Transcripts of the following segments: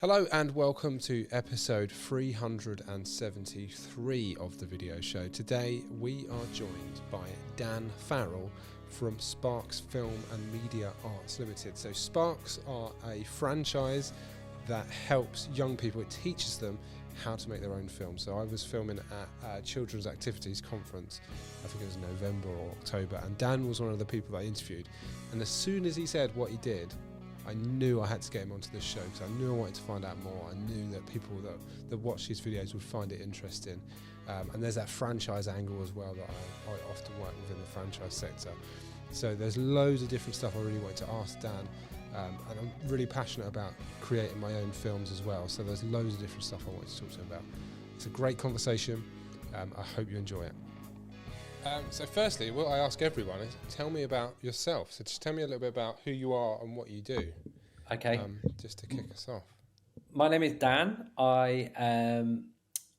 Hello and welcome to episode 373 of the video show. Today we are joined by Dan Farrell from Sparks Film and Media Arts Limited. So Sparks are a franchise that helps young people, it teaches them how to make their own films. So I was filming at Children's Activities Conference, I think it was November or October, and Dan was one of the people that I interviewed. And as soon as he said what he did, I knew I had to get him onto this show because I knew I wanted to find out more. I knew that people that watch these videos would find it interesting. And there's that franchise angle as well that I often work within the franchise sector. So there's loads of different stuff I really wanted to ask Dan. And I'm really passionate about creating my own films as well. So there's loads of different stuff I wanted to talk to him about. It's a great conversation. I hope you enjoy it. So firstly, what I ask everyone is tell me about yourself. So just tell me a little bit about who you are and what you do. Okay. Just to kick us off. My name is Dan. I'm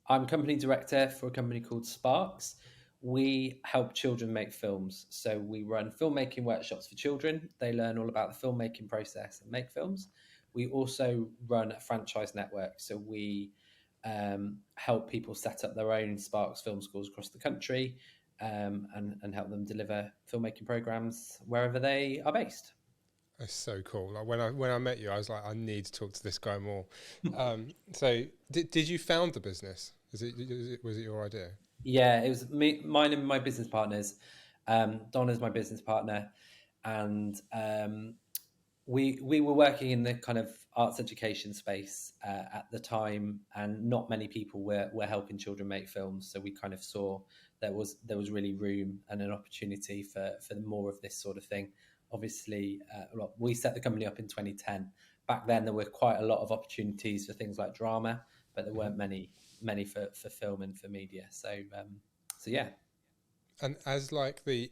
company director for a company called Sparks. We help children make films. So we run filmmaking workshops for children. They learn all about the filmmaking process and make films. We also run a franchise network. So we help people set up their own Sparks film schools across the country. And help them deliver filmmaking programs wherever they are based. That's so cool. Like when I met you, I was like, I need to talk to this guy more. So did you found the business? Was it your idea? Yeah, it was mine and my business partners. Donna's my business partner, and we were working in the kind of arts education space at the time, and not many people were helping children make films. So we kind of saw there was really room and an opportunity for more of this sort of thing. Obviously, we set the company up in 2010. Back then, there were quite a lot of opportunities for things like drama, but there weren't many for film and for media. So yeah. And as like the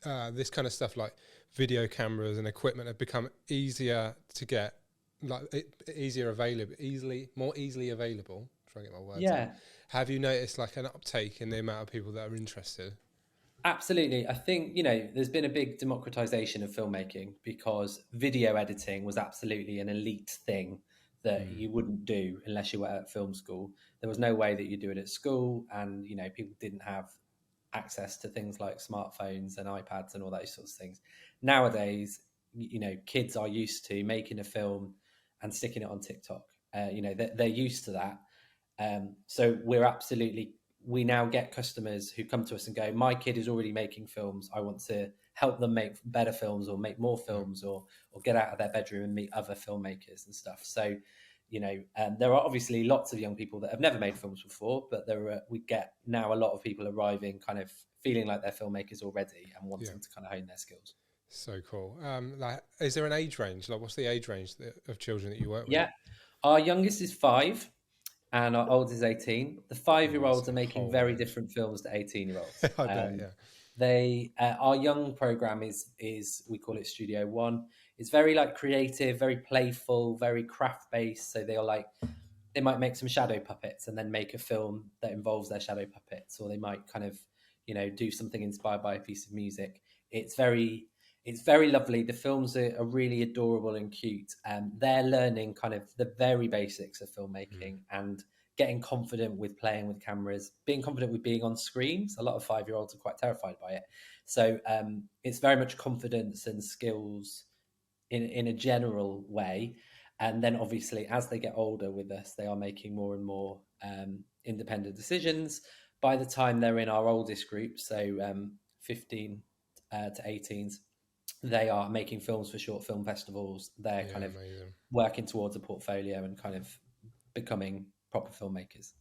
this kind of stuff like video cameras and equipment have become easier to get, like more easily available. Trying to get my words out. Have you noticed like an uptake in the amount of people that are interested? Absolutely. I think, there's been a big democratization of filmmaking because video editing was absolutely an elite thing that you wouldn't do unless you were at film school. There was no way that you'd do it at school, and, people didn't have access to things like smartphones and iPads and all those sorts of things. Nowadays, kids are used to making a film and sticking it on TikTok. They're used to that. So we now get customers who come to us and go, my kid is already making films. I want to help them make better films or make more films or get out of their bedroom and meet other filmmakers and stuff. So, there are obviously lots of young people that have never made films before, but we get now a lot of people arriving kind of feeling like they're filmmakers already and wanting to kind of hone their skills. So cool. Is there an age range? Like, what's the age range of children that you work with? Yeah, our youngest is 5. And our oldest is 18. The 5-year-olds are making very different films to 18-year-olds. I bet, yeah. They our young program is we call it Studio One. It's very like creative, very playful, very craft based. So they might make some shadow puppets and then make a film that involves their shadow puppets, or they might kind of do something inspired by a piece of music. It's very lovely. The films are really adorable and cute. They're learning kind of the very basics of filmmaking and getting confident with playing with cameras, being confident with being on screens. A lot of 5-year-olds are quite terrified by it. So it's very much confidence and skills in a general way. And then obviously, as they get older with us, they are making more and more independent decisions. By the time they're in our oldest group, so 15 to 18s, they are making films for short film festivals. They're kind of working towards a portfolio and kind of becoming proper filmmakers.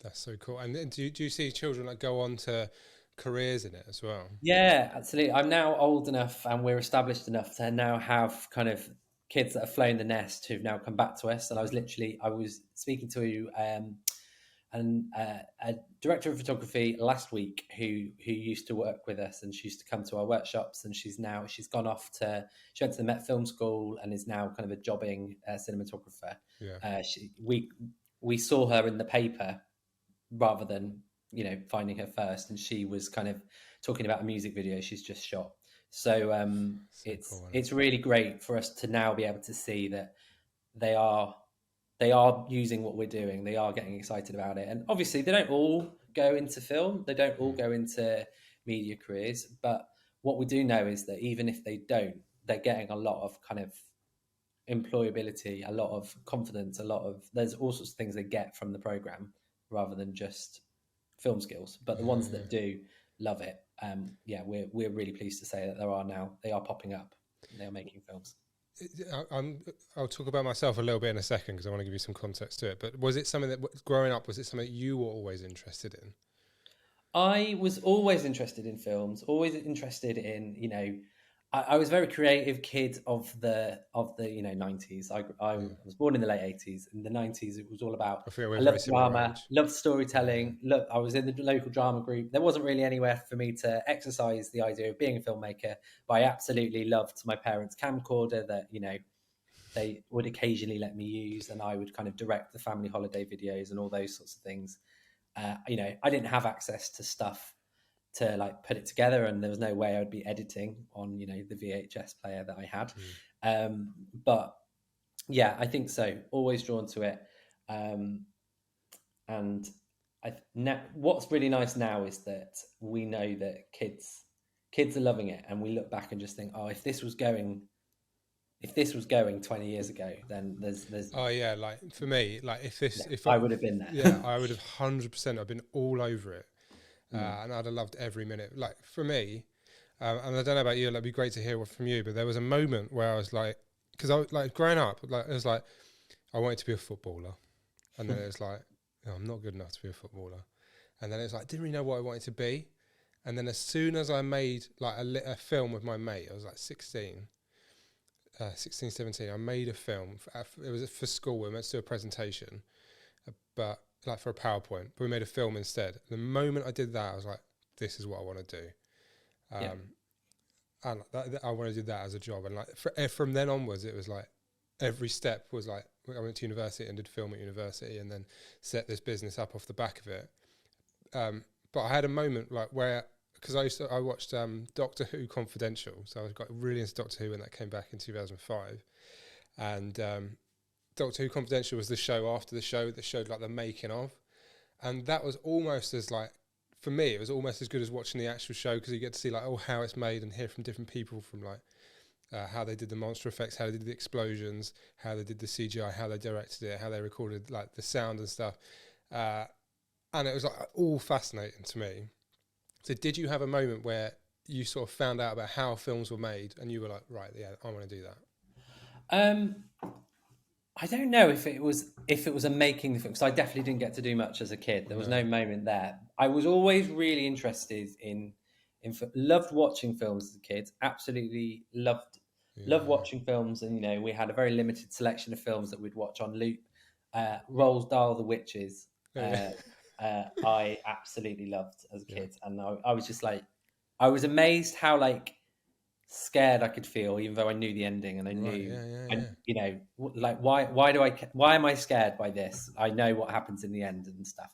That's so cool. And then do you see children that go on to careers in it as well? Yeah, absolutely. I'm now old enough and we're established enough to now have kind of kids that have flown the nest who've now come back to us. And I was speaking to a director of photography last week who used to work with us, and she used to come to our workshops, and she's gone off she went to the Met Film School and is now kind of a jobbing cinematographer. We saw her in the paper rather than finding her first, and she was kind of talking about a music video she's just shot. So it's really great for us to now be able to see that they are they are using what we're doing. They are getting excited about it. And obviously, they don't all go into film. They don't all go into media careers. But what we do know is that even if they don't, they're getting a lot of kind of employability, a lot of confidence, there's all sorts of things they get from the program rather than just film skills. But the ones that do love it, yeah, we're really pleased to say that they are popping up. They are making films. I'll talk about myself a little bit in a second because I want to give you some context to it. But was it something that, growing up, was it something that you were always interested in? I was always interested in films, always interested in, I was a very creative kid of the 90s. I was born in the late 80s. In the 90s, it was all about, I feel we're I very loved similar drama, age. loved storytelling. Look, I was in the local drama group. There wasn't really anywhere for me to exercise the idea of being a filmmaker, but I absolutely loved my parents' camcorder that, they would occasionally let me use, and I would kind of direct the family holiday videos and all those sorts of things. I didn't have access to stuff to like put it together, and there was no way I would be editing on the VHS player that I had. But yeah, I think so. Always drawn to it, and what's really nice now is that we know that kids are loving it, and we look back and just think, oh, if this was going 20 years ago, then there's Oh yeah, like for me, like if I would have been there. Yeah, I would have 100%. I've been all over it, and I'd have loved every minute. Like for me, and I don't know about you, it'd be great to hear from you. But there was a moment where I was like, because I was like growing up, like it was like I wanted to be a footballer, and then it was like, oh, I'm not good enough to be a footballer, and then it's like didn't really know what I wanted to be, and then as soon as I made like a film with my mate, I was like 16. 16, 17, I made a film. It was for school. We were meant to do a presentation, but like for a PowerPoint. But we made a film instead. The moment I did that, I was like, "This is what I want to do," and I want to do that as a job. And like from then onwards, it was like every step was like I went to university and did film at university, and then set this business up off the back of it. But I had a moment like where. Because I watched Doctor Who Confidential, so I got really into Doctor Who when that came back in 2005, and Doctor Who Confidential was the show after the show that showed like the making of, and that was almost as like for me it was almost as good as watching the actual show because you get to see like how it's made and hear from different people from like how they did the monster effects, how they did the explosions, how they did the CGI, how they directed it, how they recorded like the sound and stuff, and it was like all fascinating to me. So did you have a moment where you sort of found out about how films were made and you were like, right, yeah, I want to do that? I don't know if it was a making the film, because I definitely didn't get to do much as a kid. There was no moment there. I was always really interested in loved watching films as a kid. Absolutely loved watching films, and we had a very limited selection of films that we'd watch on loop. Roald Dahl the Witches. I absolutely loved as a kid, and I was just like, I was amazed how like scared I could feel, even though I knew the ending, and I knew, like why am I scared by this? I know what happens in the end and stuff.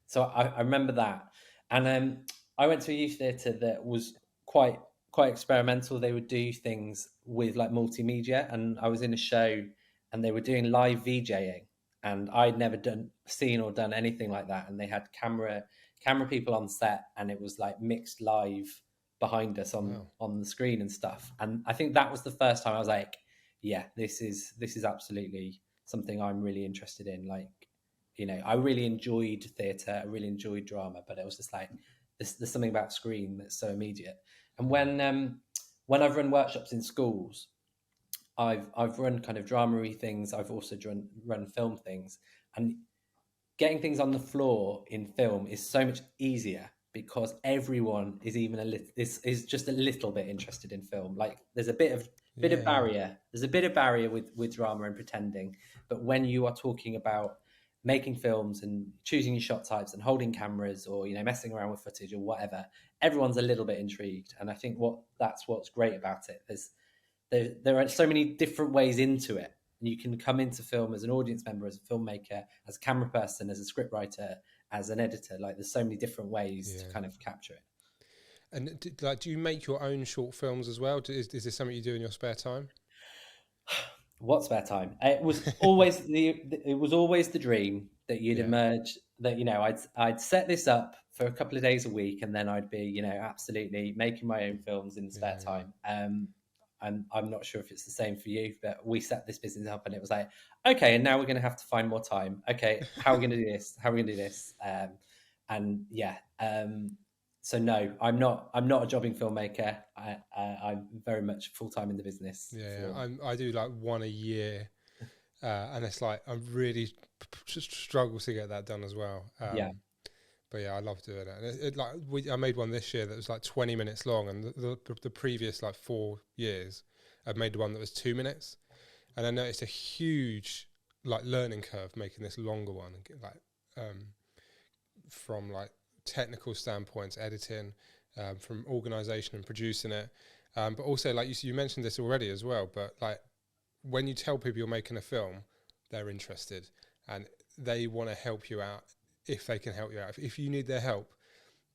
So I remember that, and I went to a youth theatre that was quite experimental. They would do things with like multimedia, and I was in a show, and they were doing live VJing, and I'd never seen or done anything like that. And they had camera people on set, and it was like mixed live behind us on the screen and stuff. And I think that was the first time I was like, yeah, this is absolutely something I'm really interested in. Like, I really enjoyed theatre, I really enjoyed drama, but it was just like there's something about screen that's so immediate. And when I've run workshops in schools, I've run kind of drama-y things. I've also run film things, and getting things on the floor in film is so much easier because everyone is even is just a little bit interested in film. Like there's a bit of barrier. There's a bit of barrier with drama and pretending, but when you are talking about making films and choosing your shot types and holding cameras, or messing around with footage or whatever, everyone's a little bit intrigued. And I think that's what's great about it. There are so many different ways into it. You can come into film as an audience member, as a filmmaker, as a camera person, as a scriptwriter, as an editor. Like there's so many different ways to kind of capture it. And do you make your own short films as well? Is this something you do in your spare time? What spare time? It was always the dream that you'd Yeah. emerge, that, I'd set this up for a couple of days a week, and then I'd be, absolutely making my own films in Yeah. spare Yeah. time. I'm not sure if it's the same for you, but we set this business up and it was like, okay, and now we're going to have to find more time. Okay, how are we going to do this? How are we going to do this? And yeah, so no, I'm not a jobbing filmmaker. I'm very much full time in the business. Yeah. For I do like one a year, and it's like I really struggle to get that done as well. yeah, But yeah, I love doing it. And I made one this year that was like 20 minutes long, and the previous like 4 years, I've made one that was 2 minutes, and I noticed a huge like learning curve making this longer one, like from like technical standpoints, editing, from organisation and producing it, but also like you mentioned this already as well. But like when you tell people you're making a film, they're interested and they want to help you out if they can help you out. If you need their help,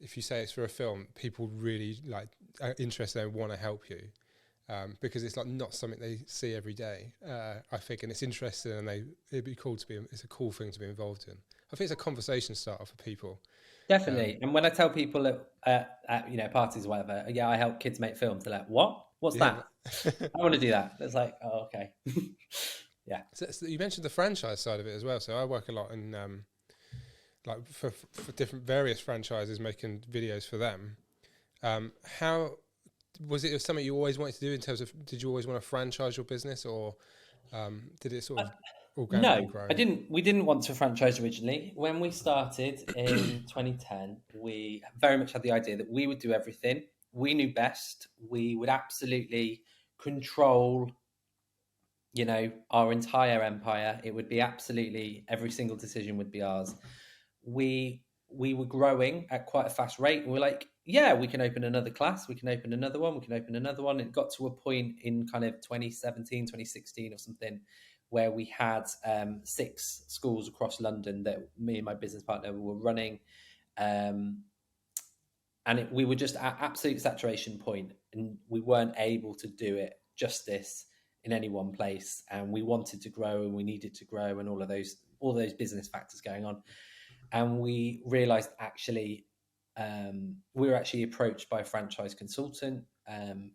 if you say it's for a film, people really like are interested and want to help you, because it's like not something they see every day. I think, and it's interesting, and it'd be cool to be. It's a cool thing to be involved in. I think it's a conversation starter for people. definitely. And when I tell people at parties or whatever, yeah, I help kids make films. They're like, what? What's Yeah. that? I want to do that. It's like, oh, okay. Yeah. So you mentioned the franchise side of it as well. So I work a lot in like for different various franchises, making videos for them. How was it something you always wanted to do in terms of, did you always want to franchise your business, or did it sort of organically No, grow? I didn't. We didn't want to franchise originally. When we started in 2010, we very much had the idea that we would do everything. We knew best. We would absolutely control, our entire empire. It would be absolutely every single decision would be ours. We were growing at quite a fast rate, and we're like, yeah, we can open another class, we can open another one, we can open another one. It got to a point in kind of 2017, 2016 or something, where we had 6 schools across London that me and my business partner were running. And we were just at absolute saturation point, and we weren't able to do it justice in any one place. And we wanted to grow, and we needed to grow, and all those business factors going on. And we realized, actually, we were actually approached by a franchise consultant,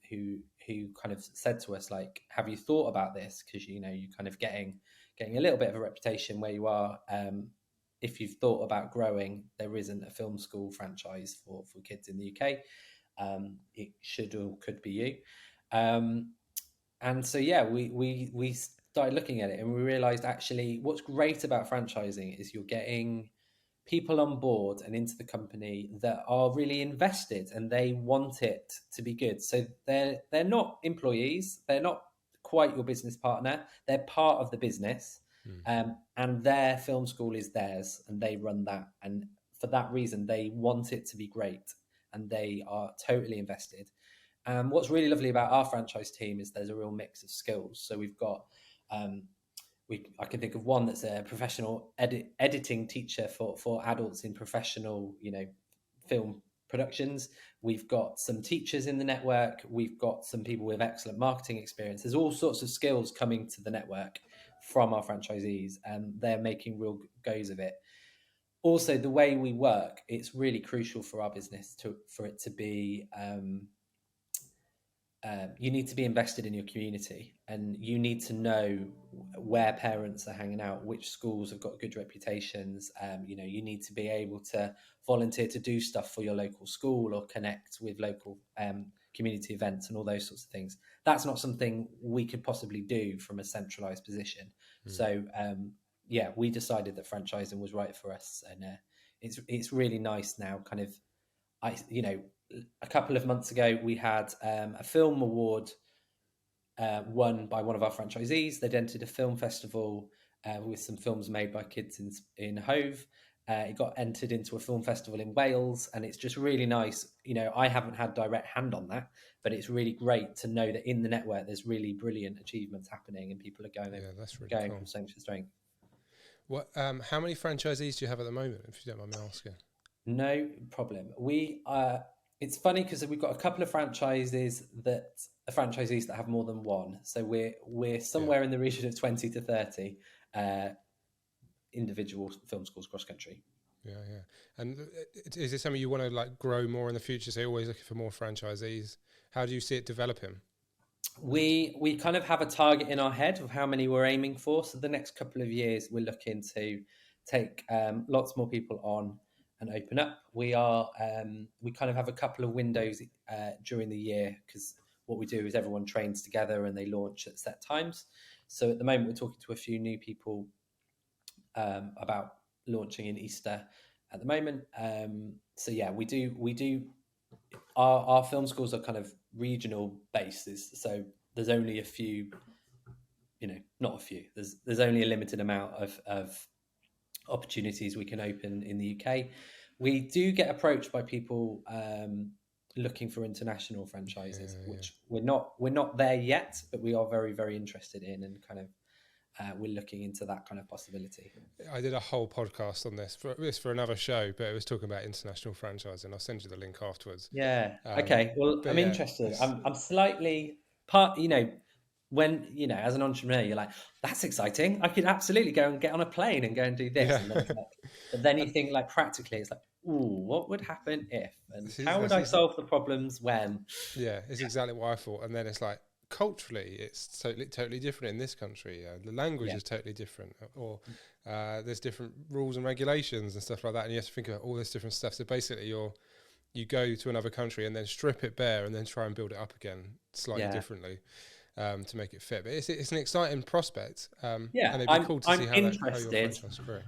who kind of said to us, like, have you thought about this? Because you're kind of getting a little bit of a reputation where you are. If you've thought about growing, there isn't a film school franchise for kids in the UK. It should or could be you. And so, yeah, we started looking at it, and we realized, actually, what's great about franchising is you're getting people on board and into the company that are really invested, and they want it to be good. So they're not employees, they're not quite your business partner, they're part of the business. And their film school is theirs, and they run that, and for that reason they want it to be great, and they are totally invested. And what's really lovely about our franchise team is there's a real mix of skills. So we've got I can think of one that's a professional editing teacher for adults in professional, film productions. We've got some teachers in the network. We've got some people with excellent marketing experience. There's all sorts of skills coming to the network from our franchisees, and they're making real goes of it. Also, the way we work, it's really crucial for our business for it to be. You need to be invested in your community, and you need to know where parents are hanging out, which schools have got good reputations. You need to be able to volunteer to do stuff for your local school, or connect with local community events and all those sorts of things. That's not something we could possibly do from a centralized position. So yeah, we decided that franchising was right for us, and it's really nice now. Kind of, a couple of months ago, we had a film award won by one of our franchisees. They'd entered a film festival with some films made by kids in Hove. It got entered into a film festival in Wales, and it's just really nice. I haven't had direct hand on that, but it's really great to know that in the network there's really brilliant achievements happening, and people are That's really going cool. from strength to strength. What? How many franchisees do you have at the moment, if you don't mind me asking? No problem. It's funny because we've got a couple of franchisees that have more than one. So we're Yeah. somewhere in the region of 20 to 30 individual film schools across country. Yeah, yeah. And is this something you want to like grow more in the future? So you're always looking for more franchisees. How do you see it developing? We kind of have a target in our head of how many we're aiming for. So the next couple of years, we're looking to take lots more people on and open up. We kind of have a couple of windows during the year, because what we do is everyone trains together and they launch at set times. So at the moment, we're talking to a few new people about launching in Easter at the moment. So yeah, we do. Our film schools are kind of regional bases, so there's only a few, not a few. There's only a limited amount of opportunities we can open in the UK. We do get approached by people looking for international franchises, Yeah, yeah. which we're not there yet, but we are very, very interested in, and kind of we're looking into that kind of possibility. I did a whole podcast on this for another show, but it was talking about international franchising. I'll send you the link afterwards. Yeah. Okay. Well, But I'm yeah, interested. I'm slightly part. When as an entrepreneur, you're like, that's exciting. I could absolutely go and get on a plane and go and do this, yeah. and then it's like, but then you And think like practically, it's like, ooh, what would happen if, and this is, how would this I is solve the problems when? yeah, it's exactly what I thought. And then it's like culturally, it's totally different in this country. The language Yeah. is totally different, or there's different rules and regulations and stuff like that. And you have to think about all this different stuff. So basically, you go to another country and then strip it bare and then try and build it up again slightly Yeah. differently to make it fit. But it's an exciting prospect, and Yeah. it'd be cool to see I'm how your interested. franchise grow.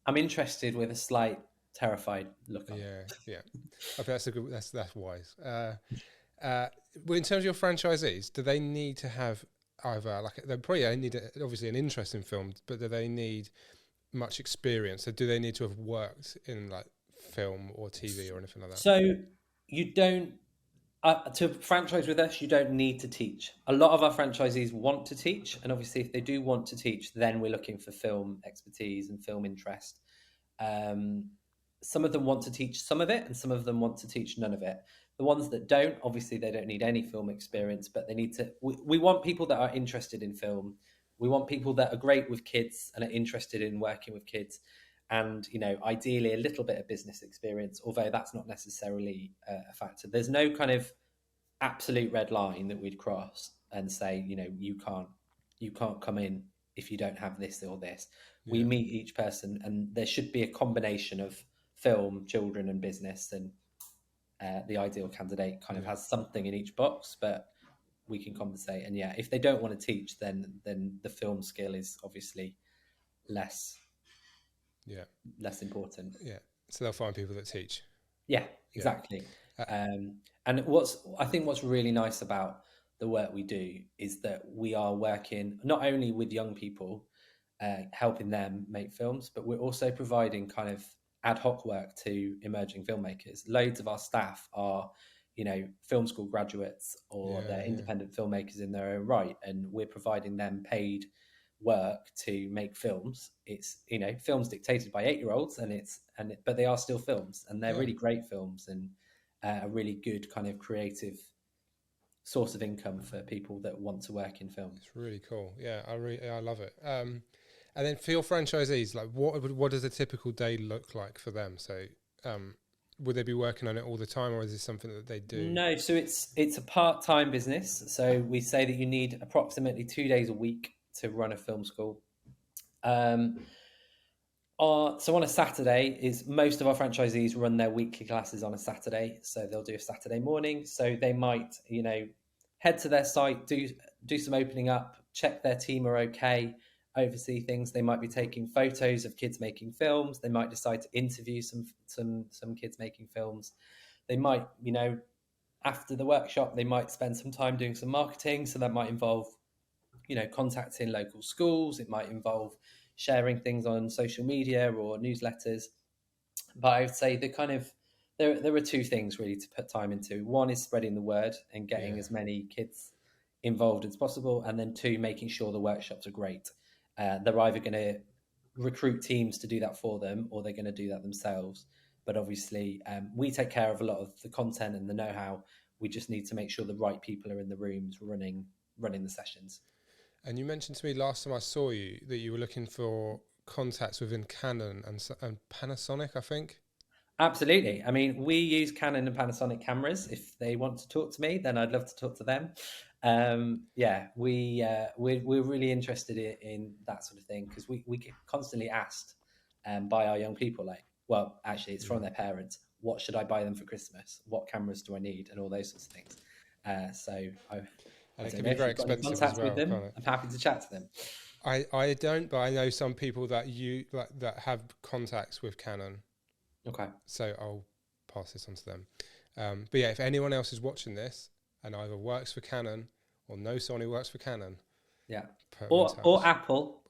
I'm interested with a slight terrified look on it. Yeah, yeah. I think that's a good. That's wise. Well, in terms of your franchisees, do they need to have either they probably need obviously an interest in film, but do they need much experience? So do they need to have worked in like film or TV or anything like that? So you don't to franchise with us, you don't need to teach. A lot of our franchisees want to teach, and obviously, if they do want to teach, then we're looking for film expertise and film interest. Um, some of them want to teach some of it, and some of them want to teach none of it. The ones that don't, obviously, they don't need any film experience, but they need to. We want people that are interested in film. We want people that are great with kids and are interested in working with kids, and ideally a little bit of business experience, although that's not necessarily a factor. There's no kind of absolute red line that we'd cross and say, you can't come in if you don't have this or this. We Yeah, meet each person, and there should be a combination of film, children, and business, and the ideal candidate kind of yeah, has something in each box, but we can compensate. And yeah, if they don't want to teach, then the film skill is obviously less yeah, important. yeah. So they'll find people that teach. Yeah, Yeah, exactly. uh, And I think what's really nice about the work we do is that we are working not only with young people, helping them make films, but we're also providing kind of ad hoc work to emerging filmmakers. Loads of our staff are, film school graduates, or yeah, they're yeah, independent filmmakers in their own right, and we're providing them paid work to make films. It's films dictated by 8-year-olds, but they are still films, and they're yeah. really great films, and a really good kind of creative source of income for people that want to work in film. It's really cool. Yeah, I love it. And then for your franchisees, like what does a typical day look like for them? So, would they be working on it all the time, or is this something that they do? No, so it's a part-time business. So we say that you need approximately 2 days a week to run a film school. So on a Saturday, is most of our franchisees run their weekly classes on a Saturday. So they'll do a Saturday morning. So they might, head to their site, do some opening up, check their team are okay, oversee things. They might be taking photos of kids making films. They might decide to interview some kids making films. They might, after the workshop, they might spend some time doing some marketing. So that might involve, contacting local schools. It might involve sharing things on social media or newsletters. But I would say there are two things really to put time into. One is spreading the word and getting Yeah, as many kids involved as possible, and then two, making sure the workshops are great. They're either going to recruit teams to do that for them, or they're going to do that themselves. but obviously we take care of a lot of the content and the know-how. We just need to make sure the right people are in the rooms running the sessions. And you mentioned to me last time I saw you that you were looking for contacts within Canon and Panasonic, I think. Absolutely. I mean, we use Canon and Panasonic cameras. If they want to talk to me, then I'd love to talk to them. We're really interested in that sort of thing, because we get constantly asked by our young people, like, well, actually, it's from their parents. What should I buy them for Christmas? What cameras do I need? And all those sorts of things. And it can be very expensive as well. Them, I'm happy to chat to them. I don't, but I know some people that that have contacts with Canon. Okay. So I'll pass this on to them. But yeah, if anyone else is watching this and either works for Canon or knows someone who works for Canon, or Apple,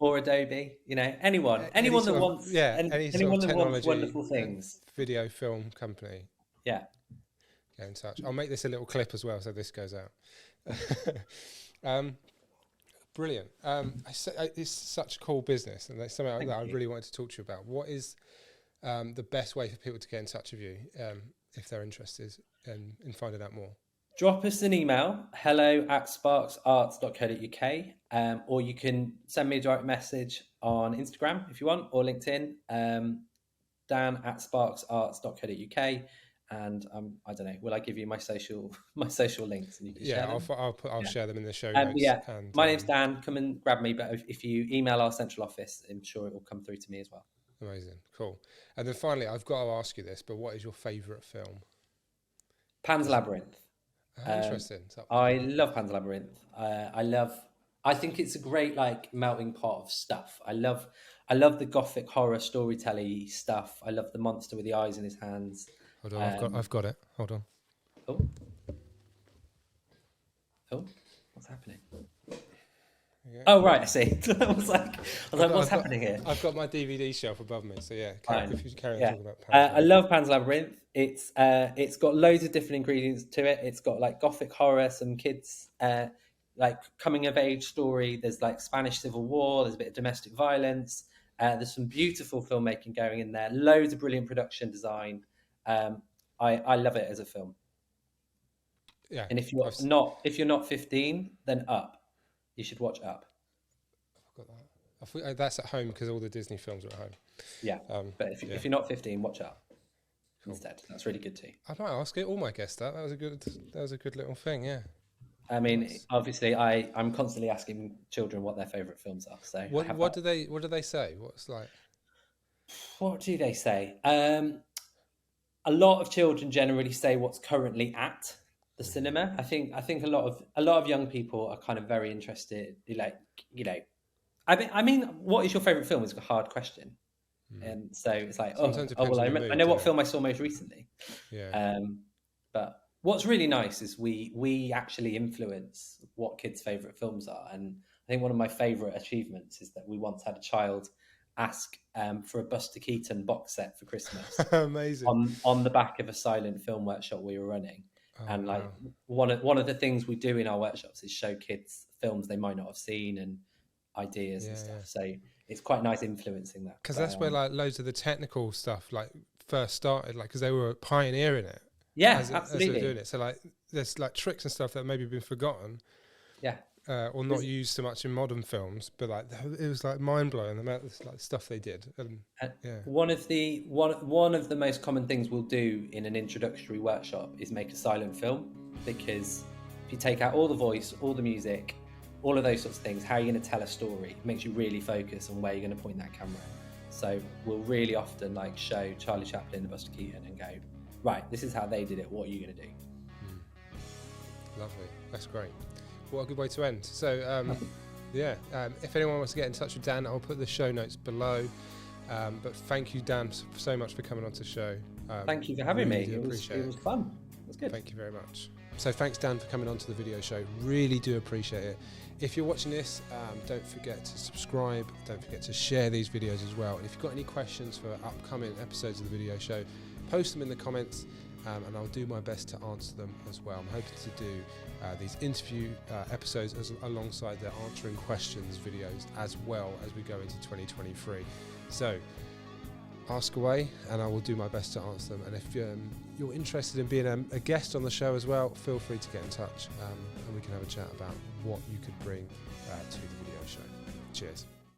or Adobe, anyone that wants, anyone that wants wonderful things, video film company, get in touch. I'll make this a little clip as well, so this goes out. Brilliant. It's such a cool business, and that's something that I really wanted to talk to you about. What is the best way for people to get in touch with you if they're interested in finding out more? Drop us an email, hello@sparksarts.co.uk, or you can send me a direct message on Instagram if you want, or LinkedIn, dan@sparksarts.co.uk. And I don't know, will I give you my social links and you can share them? I'll share them in the show notes. And my name's Dan. Come and grab me. But if you email our central office, I'm sure it will come through to me as well. Amazing, cool. And then finally, I've got to ask you this, but what is your favourite film? Pan's Labyrinth. Interesting. I love Pan's Labyrinth. I think it's a great melting pot of stuff. I love the gothic horror storytelling stuff. I love the monster with the eyes in his hands. Hold on, I've got it. Hold on. Oh, what's happening? Yeah. Oh right, I see. I was like, what's happening here? I've got my DVD shelf above me, so if you carry on talking about Pan's I love Pan's Labyrinth. It's got loads of different ingredients to it. It's got gothic horror, some kids coming of age story. There's Spanish Civil War. There's a bit of domestic violence. There's some beautiful filmmaking going in there. Loads of brilliant production design. I love it as a film. Yeah. And if you're not 15, then Up. You should watch Up. I've got that. That's at home because all the Disney films are at home. Yeah. But if you're not 15, watch Up instead. That's really good too. I might ask all my guests that. That was a good little thing. Yeah. I mean, obviously, I'm constantly asking children what their favourite films are. So what do they say? What do they say? A lot of children generally say what's currently at the cinema. I think a lot of young people are kind of very interested. I mean, what is your favourite film? Is a hard question, and so it's I know what film I saw most recently. Yeah. But what's really nice is we actually influence what kids' favourite films are, and I think one of my favourite achievements is that we once had a child ask for a Buster Keaton box set for Christmas. Amazing. On the back of a silent film workshop we were running. One of the things we do in our workshops is show kids films they might not have seen and ideas and stuff. So it's quite nice influencing that. Because that's where loads of the technical stuff first started, because they were pioneering it. Yeah, absolutely. As they were doing it. So there's tricks and stuff that maybe been forgotten. Yeah. Or not used so much in modern films, but it was mind blowing the amount of stuff they did. One of the most common things we'll do in an introductory workshop is make a silent film, because if you take out all the voice, all the music, all of those sorts of things, how are you going to tell a story? It makes you really focus on where you're going to point that camera. So we'll really often show Charlie Chaplin and Buster Keaton and go, right, this is how they did it. What are you going to do? Lovely. That's great. What a good way to end. So, if anyone wants to get in touch with Dan, I'll put the show notes below. But thank you, Dan, so much for coming on to the show. Thank you for having me. It was fun. It was good. Thank you very much. So thanks, Dan, for coming on to the video show. Really do appreciate it. If you're watching this, don't forget to subscribe. Don't forget to share these videos as well. And if you've got any questions for upcoming episodes of the video show, post them in the comments. And I'll do my best to answer them as well. I'm hoping to do these interview episodes alongside the answering questions videos as well as we go into 2023. So ask away, and I will do my best to answer them. And if you're interested in being a guest on the show as well, feel free to get in touch, and we can have a chat about what you could bring to the video show. Cheers.